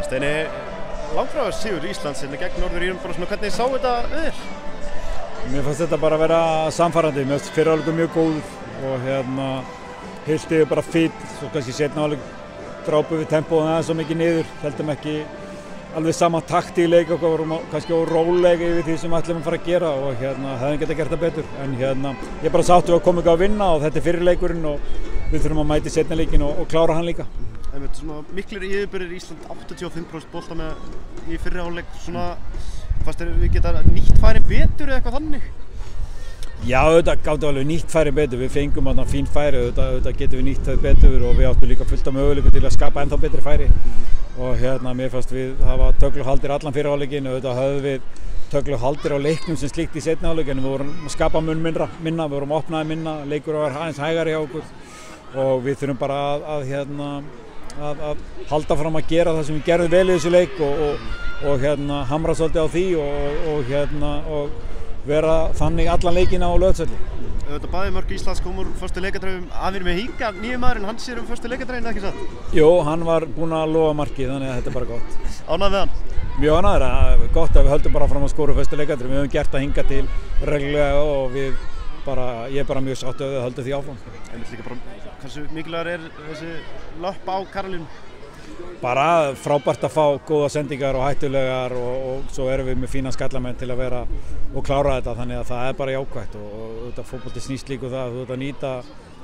Steini, langfráður sigur Íslands gegn Norður-Írum, bara svona hvernig sá þetta við þér? Mér fannst þetta bara að vera samfærandi, mér fannst fyrri hálfleikur mjög góður og Hilti bara fínt, svo kannski seinni hálfleik drápu við tempóið aðeins svo mikið niður, heldum ekki alveg sama takt í leik og vorum kannski rólega yfir því sem við ætlum að fara að gera og hefðum getað gert það betur en ég bara sáttur að koma ekki að vinna og þetta er fyrri leikurinn og við þurfum að mæta í seinni leikinn og klára hann líka. Miklir yfirbyrðir Ísland 85% bolta með í fyrri hálfleik, fannst þér við geta nýtt færi betur eða eitthvað þannig? Já, auðvitað gátum alveg nýtt færi betur, við fengum þarna fín færi, auðvitað getum við nýtt það betur og við áttum líka fullt af möguleikum til að skapa ennþá betri færi og mér fannst við hafa tögluhaldir allan fyrir hálfleikinn og auðvitað höfðum við tögluhaldir á leiknum sem slíkt í seinni hálfleik en við vorum að skapa mun minna, við vorum opnaði minna, leikur var aðeins hægari hjá okkur og við þurfum bara að halda fram að gera það sem við gerðum vel í þessu leik og hamra svolítið á því og vera þannig allan leikina á Laugardalsvelli. Þetta bæði mörg Íslands kom úr fyrstu leikadræfum, Amir Mejika, nýju maðurinn, hann sér fyrstu leikadræfinu, ekki satt? Jú, hann var búinn að lofa markið, þannig að þetta er bara gott. Ánægður með hann? Mjög ánægður, gott að við höldum bara fram að skora fyrstu leikadræfum, við höfum gert það hingað til reglulega og ég er bara mjög sátt að við höldum því áfram. Hversu mikilvægur er þessi löpp á Karolínu? Bara frábært að fá góða sendingar og hættulegar og svo erum við með fína skallamenn til að vera og klára þetta þannig að það er bara jákvætt og þetta fótbolti snýst líka það að þú ert að nýta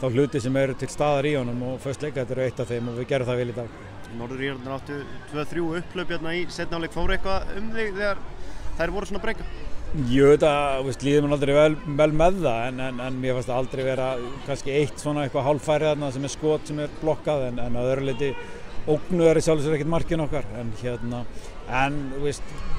þá hluti sem eru til staðar í honum og föst leikadræfur eru eitt af þeim og við gerum það vel í dag. Norður-Írarnir áttu 2-3 upplaup í seinni hálfleik, fór eitthvað þig þegar þær voru svona að breyka? Jú, þetta líður mér aldrei vel með það en mér fannst það aldrei vera kannski eitt svona eitthvað hálffæri þarna sem er skot sem er blokkað en að öðru leyti ógnuðar í sjálfsögur ekkert markin okkar en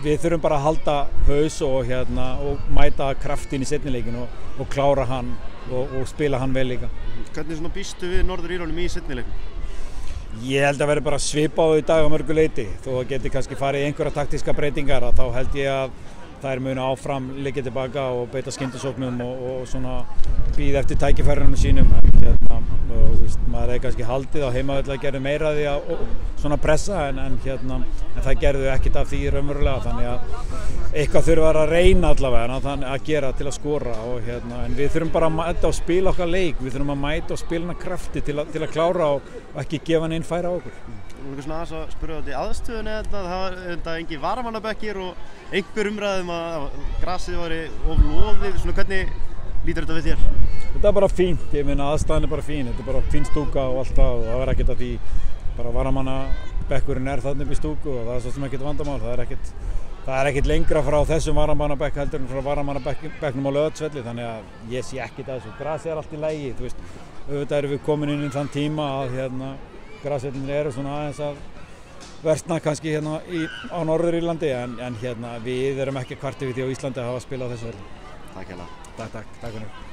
við þurfum bara að halda haus og mæta kraftin í seinni leikinn og klára hann og spila hann vel líka. Hvernig býstu við Norður-Írunum í seinni leikinn? Ég held að vera bara svipað í dag á mörgu leyti þó að geti kannski farið í einhverja taktíska breytingar þá held ég að þær munu áfram liggja tilbaka og beita skyndisóknum og svona bíða eftir tækifærunum sínum maður hefði kannski haldið á heimavelli að gera meira því að svona pressa en það gerðu ekkert af því raunverulega þannig að eitthvað þurfa að reyna allavega að gera til að skora en við þurfum bara að mæta og spila okkar leik, við þurfum að mæta og spila hana krafti til að klára og ekki gefa hann inn færi á okkur. Nú er aðeins að spyrja þetta í aðstöðunni það var engin varamannabekkir og einhver umræðum að grasið væri of loðið, hvernig lítur þetta við þér? Þetta er bara fínt, ég meina aðstæðan er bara fín, þetta er bara fín stúka og allt það og það verður ekkert að því bara varamannabekkurinn er þarna upp í stúku og það er svo sem ekkert vandamál, það er ekkert lengra frá þessum varamannabekk heldur en frá varamannabekknum á Laugardalsvelli þannig að ég sé ekkert að þessu, grasið er allt í lagi, auðvitað erum við komin inn í þann tíma að grasvellinir eru svona aðeins að versna kannski á Norður-Írlandi en við erum ekki kvarti við því á Íslandi að hafa spilað á þessu velli. Takk hérna. Takk fyrir.